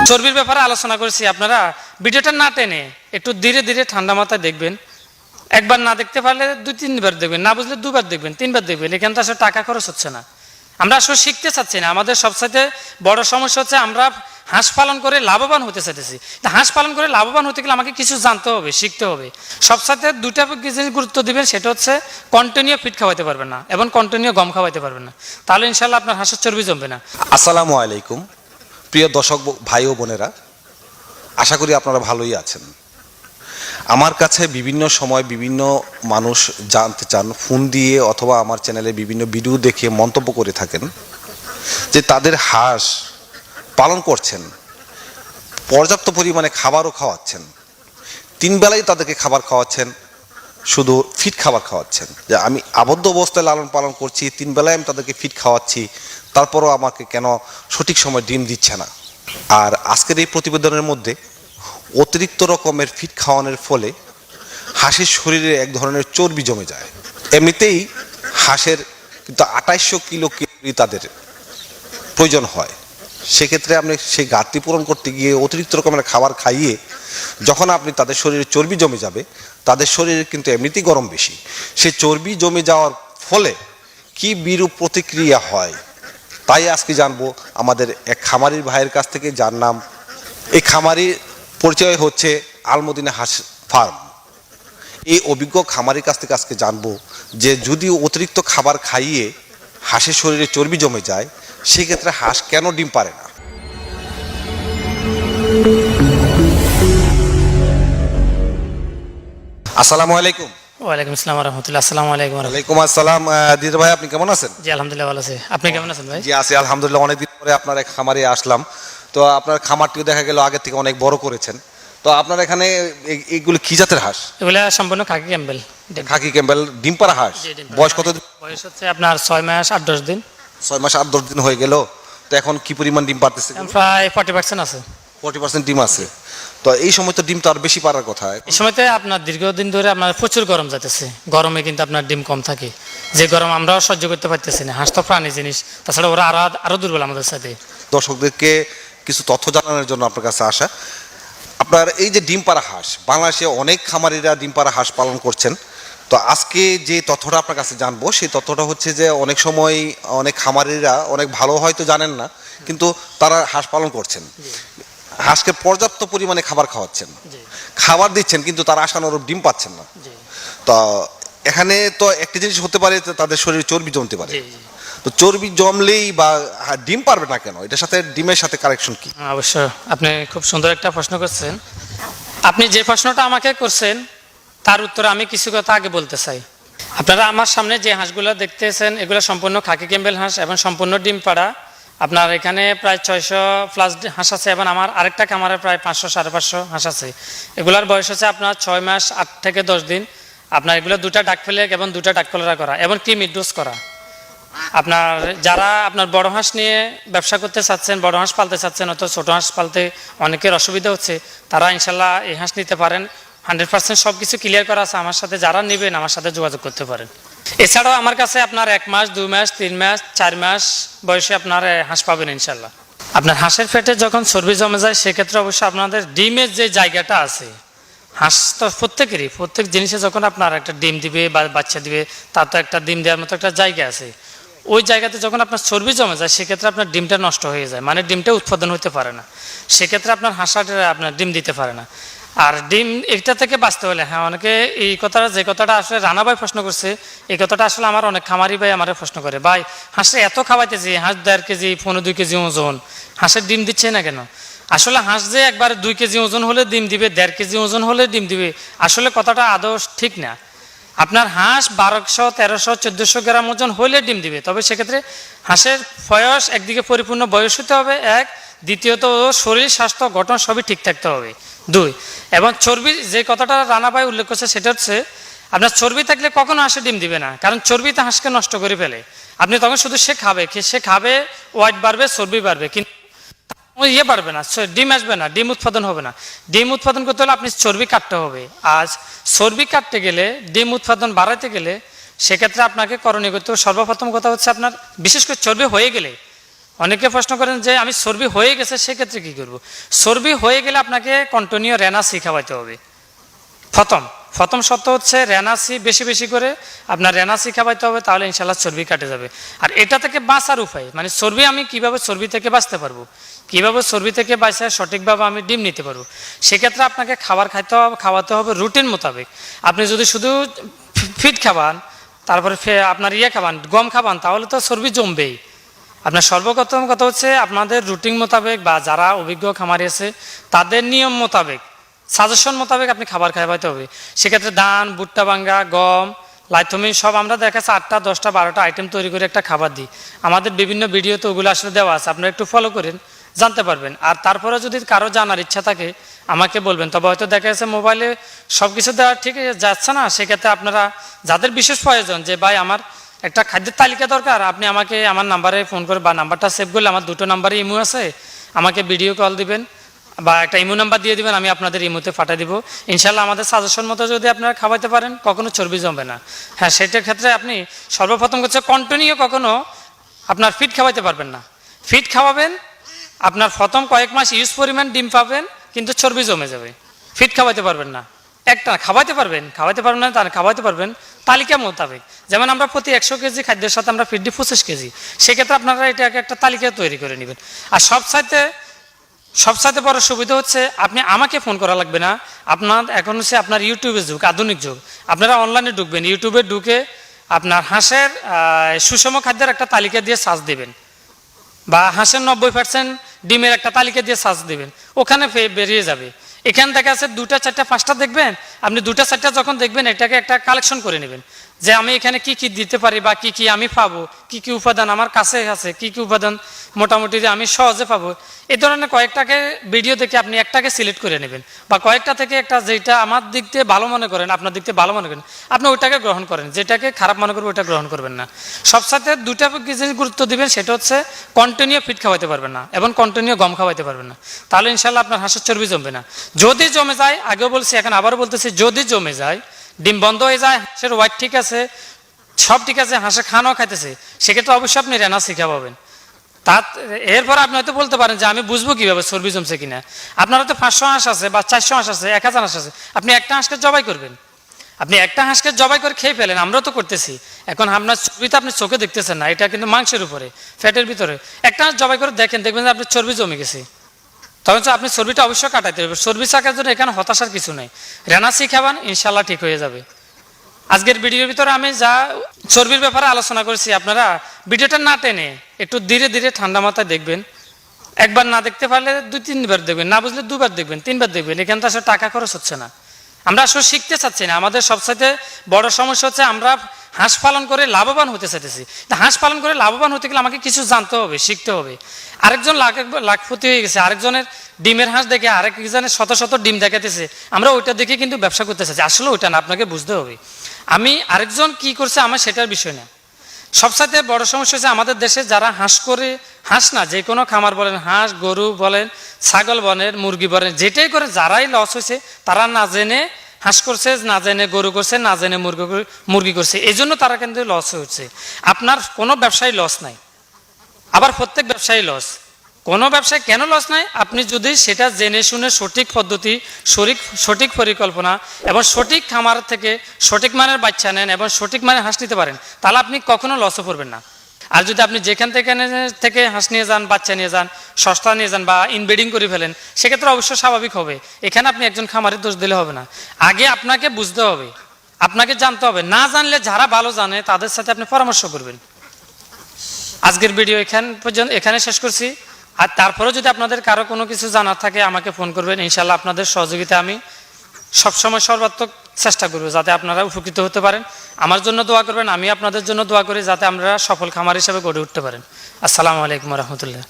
চর্বির ব্যাপারে আলোচনা করেছি, আপনারা ভিডিওটা না টেনে একটু ধীরে ধীরে ঠান্ডা মাথায় দেখবেন। একবার না দেখতে পারলে 2-3 বার দেখবেন, না বুঝলে 2 বার দেখবেন, 3 বার দেখবেন। এখানে তো আসলে টাকা খরচ হচ্ছে না, আমরা আসলে শিখতে চাচ্ছি না। আমাদের সবচাইতে বড় সমস্যা হচ্ছে আমরা হাঁস পালন করে লাভবান হতে চাইতেছি। হাঁস পালন করে লাভবান হতে গেলে আমাকে কিছু জানতে হবে, শিখতে হবে। সবচাইতে দুটা জিনিস গুরুত্ব দিবেন, সেটা হচ্ছে কন্টিনিউ ফিড খাওয়াইতে পারবেন না এবং কন্টিনিউ গম খাওয়াইতে পারবেন না, তাহলে ইনশাল্লাহ আপনার হাঁসের চর্বি জমবে না। আসসালামু আলাইকুম প্রিয় দর্শক ভাই ও বোনেরা, আশা করি আপনারা ভালোই আছেন। আমার কাছে বিভিন্ন সময় বিভিন্ন মানুষ জানতে চান, ফোন দিয়ে অথবা আমার চ্যানেলে বিভিন্ন ভিডিও দেখে মন্তব্য করে থাকেন যে তাদের হাঁস পালন করছেন, পর্যাপ্ত পরিমাণে খাবারও খাওয়াচ্ছেন, 3 বেলাই তাদেরকে খাবার খাওয়াচ্ছেন, শুধু ফিট খাবার খাওয়াচ্ছেন। যে আমি আবদ্ধ অবস্থায় লালন পালন করছি, 3 বেলায় আমি তাদেরকে ফিট খাওয়াচ্ছি, তারপরও আমাকে কেন সঠিক সময় ডিম দিচ্ছে না। আর আজকের এই প্রতিবেদনের মধ্যে অতিরিক্ত রকমের ফিট খাওয়ানোর ফলে হাঁসের শরীরে এক ধরনের চর্বি জমে যায়। এমনিতেই হাঁসের কিন্তু 2800 কিলো ক্যালোরি তাদের প্রয়োজন হয়। সেক্ষেত্রে আপনি সেই ঘাটতি পূরণ করতে গিয়ে অতিরিক্ত রকমের খাবার খাইয়ে যখন আপনি তাদের শরীরে চর্বি জমে যাবে, তাদের শরীরে কিন্তু এমনিতেই গরম বেশি, সেই চর্বি জমে যাওয়ার ফলে কি বিরূপ প্রতিক্রিয়া হয় তাই আজকে জানবো আমাদের এক খামারির ভাইয়ের কাছ থেকে, যার নাম, এই খামারির পরিচয় হচ্ছে আলমদিনা হাঁস ফার্ম। এই অভিজ্ঞ খামারির কাছ থেকে আজকে জানবো যে যদি অতিরিক্ত খাবার খাইয়ে হাঁসের শরীরে চর্বি জমে যায়, সেক্ষেত্রে হাঁস কেন ডিম পারে না। আসসালামু আলাইকুম। ওয়ালাইকুম আসসালাম রহমতুল্লাহ। আসসালামু আলাইকুম। ওয়ালাইকুম আসসালাম। দিদার ভাই, আপনি কেমন আছেন? জি আলহামদুলিল্লাহ ভালো আছে, আপনি কেমন আছেন ভাই? জি আছি আলহামদুলিল্লাহ। অনেকদিন পরে আপনার এক খামারে আসলাম। তো আপনার খামারটিও দেখা গেল আগের থেকে অনেক বড় করেছেন। তো আপনার এখানে এইগুলো কি জাতের হাঁস? এগুলা সম্পূর্ণ খাকি ক্যাম্বেল। খাকি ক্যাম্বেল ডিম পাড়া হাঁস। বয়স কত? বয়স হচ্ছে আপনার 6 মাস 8-10 দিন। 6 মাস 8-10 দিন হয়ে গেল। তো এখন কি পরিমাণ ডিম পারতেছে? প্রায় 40% আছে। 40% ডিম আছে। তো এই সময় তো ডিম তো আর বেশি পারার কথা। এই সময়তে আপনার দীর্ঘদিন ধরে আপনার প্রচুর গরম যাইতেছে, গরমে কিন্তু আপনার ডিম কম থাকে, যে গরম আমরাও সহ্য করতে পারতেছি না। হাঁস তো প্রাণী জিনিস, তাছাড়া ওরা আরো দুর্বল আমাদের সাথে। দর্শকদেরকে কিছু তথ্য জানানোর জন্য আপনার কাছে আসা। আপনার এই যে ডিম পাড়া হাঁস, বাংলাদেশে অনেক খামারিরা ডিম পাড়া হাঁস পালন করছেন। তো আজকে যে তথ্যটা আপনার কাছে জানবো, সেই তথ্যটা হচ্ছে যে অনেক সময় অনেক খামারিরা অনেক ভালো হয়তো জানেন না, কিন্তু তারা হাঁস পালন করছেন, হাঁসকে পর্যাপ্ত পরিমাণে খাবার খাওয়াচ্ছেন, খাবার দিচ্ছেন, কিন্তু তারা আশানুরূপ ডিম পাচ্ছেন না। তো এখানে তো একটা জিনিস হতে পারে, তাদের শরীরে চর্বি জমতে পারে। তো চর্বি জমলেই বা ডিম পারবে না কেন? এটার সাথে ডিমের সাথে কানেকশন কি? অবশ্যই আপনি খুব সুন্দর একটা প্রশ্ন করছেন। আপনি যে প্রশ্নটা আমাকে করছেন তার উত্তরে আমি কিছু কথা আগে বলতে চাই। আপনারা আমার সামনে যে হাঁসগুলো দেখতেছেন, এগুলো সম্পূর্ণ খাকি ক্যাম্বেল হাঁস এবং সম্পূর্ণ ডিম পাড়া। আপনার এখানে প্রায় 600+ হাঁস আছে এবং আমার আরেকটা খামারে প্রায় 500-550 হাঁস আছে। এগুলার বয়স হচ্ছে আপনার 6 মাস 8 থেকে 10 দিন। আপনার এগুলো 2টা ডাক ফেলেক এবং 2টা ডাক কলরা করা এবং ক্রিমির ডোজ করা। আপনার যারা আপনার বড় হাঁস নিয়ে ব্যবসা করতে চাচ্ছেন, বড় হাঁস পালতে চাচ্ছেন, অথবা ছোটো হাঁস পালতে অনেকের অসুবিধা হচ্ছে, তারা ইনশাল্লাহ এই হাঁস নিতে পারেন। 100% সব কিছু ক্লিয়ার করা আছে আমার সাথে, যারা নেবেন আমার সাথে যোগাযোগ করতে পারেন। এছাড়াও আমার কাছে আপনার 1 মাস 2 মাস 3 মাস 4 মাস বয়সে আপনার হাঁস পাবেন ইনশাল্লাহ। আপনার হাঁসের পেটে যখন চর্বি জমে যায়, সেক্ষেত্রে অবশ্যই আপনাদের ডিমের যে জায়গাটা আছে, হাঁস তো প্রত্যেক জিনিসে যখন আপনার একটা ডিম দিবে বা বাচ্চা দিবে, তার তো একটা ডিম দেওয়ার মতো একটা জায়গা আছে। ওই জায়গাতে যখন আপনার চর্বি জমে যায়, সেক্ষেত্রে আপনার ডিমটা নষ্ট হয়ে যায়, মানে ডিমটা উৎপাদন হতে পারে না। সেক্ষেত্রে আপনার হাঁসটা আপনার ডিম দিতে পারে না। আর ডিম এটা থেকে বাঁচতে হলে, হ্যাঁ, অনেকে এই কথাটা, যে কথাটা আসলে রানা ভাই প্রশ্ন করছে, এই কথাটা আসলে আমার অনেক খামারি ভাই আমার প্রশ্ন করে, ভাই হাঁসে এত খাওয়াইতেছি, হাঁস 1.5 কেজি 15-2 কেজি ওজন, হাঁসের ডিম দিচ্ছে না কেন? আসলে হাঁস যে একবার 2 কেজি ওজন হলে ডিম দিবে, 1.5 কেজি ওজন হলে ডিম দিবে, আসলে কথাটা আদৌ ঠিক না। আপনার হাঁস 1200, 1300, 1400 গ্রাম ওজন হলে ডিম দিবে। তবে সেক্ষেত্রে হাঁসের বয়স একদিকে পরিপূর্ণ বয়স হতে হবে, 1, দ্বিতীয়ত শরীর স্বাস্থ্য গঠন সবই ঠিক থাকতে হবে, 2, এবং চর্বি, যে কথাটা রানা ভাই উল্লেখ করছে, সেটা হচ্ছে আপনার চর্বি থাকলে কখনো হাঁসে ডিম দিবে না, কারণ চর্বিতে হাঁসকে নষ্ট করে ফেলে। আপনি তখন শুধু সে খাবে, ওয়েট বাড়বে, চর্বি বাড়বে, কিন্তু পারবে না, ডিম আসবে না, ডিম উৎপাদন হবে না। ডিম উৎপাদন করতে হলে আপনি চর্বি কাটতে হবে। আজ চর্বি কাটতে গেলে, ডিম উৎপাদন বাড়াতে গেলে, সেক্ষেত্রে আপনাকে করণীয় করতে হবে, সর্বপ্রথম কথা হচ্ছে আপনার, বিশেষ করে চর্বি হয়ে গেলে অনেকে প্রশ্ন করেন যে আমি চর্বি হয়ে গেছে সেক্ষেত্রে কি করব। চর্বি হয়ে গেলে আপনাকে কন্টিনিউ রেনাসি খাওয়াইতে হবে। প্রথম শর্ত হচ্ছে রেনাসি বেশি বেশি করে আপনার রেনাসি খাওয়াইতে হবে, তাহলে ইনশাল্লাহ চর্বি কাটে যাবে। আর এটা থেকে বাঁচার উপায়, মানে চর্বি আমি কিভাবে চর্বি থেকে বাঁচতে পারবো, কিভাবে চর্বি থেকে বাঁচে সঠিকভাবে আমি ডিম নিতে পারবো, সেক্ষেত্রে আপনাকে খাওয়াতে হবে রুটিন মোতাবেক। আপনি যদি শুধু ফিট খাবান, তারপরে আপনার খাবান, গম খাবান, তাহলে তো চর্বি জমবেই। আপনার সর্বপ্রথম কথা হচ্ছে আপনাদের রুটিন মোতাবেক বা যারা অভিজ্ঞ খামারি আছে তাদের নিয়ম মোতাবেক, সাজেশন মোতাবেক আপনি খাবার খাওয়াইতে হবে। সেক্ষেত্রে ধান, ভুট্টা ভাঙ্গা, গম, লাইথমিন সব আমরা দেখাচ্ছি 8টা 10টা 12টা আইটেম তৈরি করে একটা খাবার দিই। আমাদের বিভিন্ন ভিডিওতে ওগুলো আসলে দেওয়া আছে, আপনারা একটু ফলো করেন, জানতে পারবেন। আর তারপরে যদি কারো জানার ইচ্ছা থাকে আমাকে বলবেন, তবে হয়তো দেখা যাচ্ছে মোবাইলে সব কিছু দেওয়া ঠিক যাচ্ছে না, সেক্ষেত্রে আপনারা যাদের বিশেষ প্রয়োজন যে ভাই আমার একটা খাদ্যের তালিকা দরকার, আপনি আমাকে আমার নাম্বারে ফোন করে বা নাম্বারটা সেভ করলে, আমার 2টো নাম্বারে ইমো আছে, আমাকে ভিডিও কল দিবেন বা একটা ইমো নাম্বার দিয়ে দিবেন, আমি আপনাদের ইমোতে পাঠিয়ে দিব। ইনশাল্লাহ আমাদের সাজেশন মতো যদি আপনারা খাওয়াইতে পারেন কখনো চর্বি জমবে না। হ্যাঁ, সেটার ক্ষেত্রে আপনি সর্বপ্রথম হচ্ছে কন্টিনিউ কখনো আপনার ফিট খাওয়াইতে পারবেন না। ফিট খাওয়াবেন, আপনার প্রথম কয়েক মাস ইউজ পরিমাণ ডিম পাবেন, কিন্তু চর্বি জমে যাবে। ফিট খাওয়াইতে পারবেন না। একটা খাওয়াইতে পারবেন না, তার খাওয়াইতে পারবেন তালিকা মোতাবেক। যেমন আমরা প্রতি 100 কেজি খাদ্যের সাথে আমরা ফিট দিই 25 কেজি, সেক্ষেত্রে আপনারা এটাকে একটা তালিকা তৈরি করে নেবেন। আর সবচাইতে বড় সুবিধা হচ্ছে আপনি আমাকে ফোন করা লাগবে না। আপনার এখন হচ্ছে আপনার ইউটিউবের যুগ, আধুনিক যুগ। আপনারা অনলাইনে ঢুকবেন, ইউটিউবে ঢুকে আপনার হাঁসের সুষম খাদ্যের একটা তালিকা দিয়ে সার্চ দিবেন, বা হাঁসের 90% ডিমের একটা তালিকা দিয়ে সার্চ দিবেন, ওখানে বেরিয়ে যাবে। এখান থেকে আছে 2টা 4টা 5টা দেখবেন, আপনি 2টা 4টা যখন দেখবেন এটাকে একটা কালেকশন করে নেবেন যে আমি এখানে কি কি দিতে পারি বা কি কি আমি পাবো, কি কি উপাদান আমার কাছে আছে, কি কি উপাদান মোটামুটি আমি সহজে পাবো। এই ধরনের কয়েকটাকে ভিডিও দেখে আপনি একটাকে সিলেক্ট করে নেবেন, বা কয়েকটা থেকে একটা যেটা আমার দিক থেকে ভালো মনে করেন, আপনার দিক থেকে ভালো মনে করেন, আপনি ওইটাকে গ্রহণ করেন, যেটাকে খারাপ মনে করবেন ওইটা গ্রহণ করবেন না। সবসাথে 2টা জিনিস গুরুত্ব দিবেন, সেটা হচ্ছে কন্টিনিউ ফিট খাওয়াইতে পারবেন না এবং কন্টিনিউ গম খাওয়াইতে পারবেন না, তাহলে ইনশাল্লাহ আপনার হাঁসের চর্বি জমবে না। যদি জমে যায়, আগেও বলছি এখন আবারও বলতেছি, যদি জমে যায়, ডিম বন্ধ হয়ে যায়, হাঁসের ওয়াইট ঠিক আছে, সব ঠিক আছে, হাঁসে খানাও খাইতেছে, সেক্ষেত্রে অবশ্যই আপনি রেনাসি খাওয়াবেন। এরপর আপনি হয়তো বলতে পারেন যে আমি বুঝবো কিভাবে চর্বি জমছে কিনা। আপনার হয়তো 500 হাঁস আছে বা 400 হাঁস আছে, 1000 হাঁস আছে, আপনি একটা হাঁসকে জবাই করবেন। আপনি একটা হাঁসকে জবাই করে খেয়ে ফেলেন, আমরাও তো করতেছি। এখন আপনার চর্বি তো আপনি চোখে দেখতেছেন না, এটা কিন্তু মাংসের উপরে, ফ্যাটের ভিতরে। একটা হাঁস জবাই করে দেখবেন যে আপনার চর্বি জমে গেছে, তখন তো আপনি চর্বিটা অবশ্যই কাটাইতে হবে। চর্বি চাকার জন্য এখানে হতাশার কিছু নেই, রেনাসি খাবান, ইনশাল্লাহ ঠিক হয়ে যাবে। আজকের ভিডিওর ভিতরে আমি যা চর্বির ব্যাপারে আলোচনা করেছি, আপনারা ভিডিওটা না টেনে একটু ধীরে ধীরে ঠান্ডা মাথায় দেখবেন। একবার না দেখতে পারলে 2-3বার দেখবেন, না বুঝলে 2বার দেখবেন, 3বার দেখবেন। এখানে তো আসলে টাকা খরচ হচ্ছে না, আমরা আসলে শিখতে চাচ্ছি না। আমাদের সবচাইতে বড় সমস্যা হচ্ছে আমরা হাঁস পালন করে লাভবান হতে চাইতেছি। হাঁস পালন করে লাভবান হতে গেলে আমাকে কিছু জানতে হবে, শিখতে হবে। আরেকজন লাখপতি হয়ে গেছে, আরেকজনের ডিমের হাঁস দেখে আরেকজনের শত শত ডিম দেখাতেছে, আমরা ওইটা দেখে কিন্তু ব্যবসা করতে চাচ্ছি। আসলে ওইটা না, আপনাকে বুঝতে হবে আমি আরেকজন কি করছে আমার সেটার বিষয় না। সবচাইতে বড় সমস্যা হচ্ছে আমাদের দেশে যারা হাঁস করে, হাঁস না যে কোনো খামার বলেন, হাঁস গরু বলেন, ছাগল বলেন, মুরগি বলেন, যেটাই করে যারাই লস হয়েছে, তারা না জেনে হাঁস করছে, না জেনে গরু করছে, না জেনে মুরগি করছে, এই জন্য তারা কিন্তু লস হচ্ছে। আপনার কোনো ব্যবসায়ী লস নাই, আবার প্রত্যেক ব্যবসায়ী লস। কোনো ব্যবসায় কেন লস নাই, আপনি যদি সেটা জেনে শুনে সঠিক পদ্ধতি, সঠিক পরিকল্পনা এবং সঠিক খামার থেকে সঠিক মানের বাচ্চা নেন এবং সঠিক মানের হাঁস নিতে পারেন, তাহলে আপনি কখনো লসও পড়বেন না। আর যদি আপনি যেখান থেকে হাঁস নিয়ে যান, বাচ্চা নিয়ে যান, সস্তা নিয়ে যান বা ইনব্রিডিং করে ফেলেন, সেক্ষেত্রে অবশ্যই স্বাভাবিক হবে। এখানে আপনি একজন খামারের দোষ দিলে হবে না, আগে আপনাকে বুঝতে হবে, আপনাকে জানতে হবে। না জানলে যারা ভালো জানে তাদের সাথে আপনি পরামর্শ করবেন। আজকের ভিডিও এখানে শেষ করছি। আর তারপরেও যদি আপনাদের কারো কোনো কিছু জানার থাকে আমাকে ফোন করবেন, ইনশাল্লাহ আপনাদের সহযোগিতা আমি সবসময় সর্বাত্মক চেষ্টা করব যাতে আপনারা উপকৃত হতে পারেন। আমার জন্য দোয়া করবেন, আমি আপনাদের জন্য দোয়া করি যাতে আমরা সফল খামার হিসেবে গড়ে উঠতে পারেন। আসসালামু আলাইকুম রহমতুল্লাহ।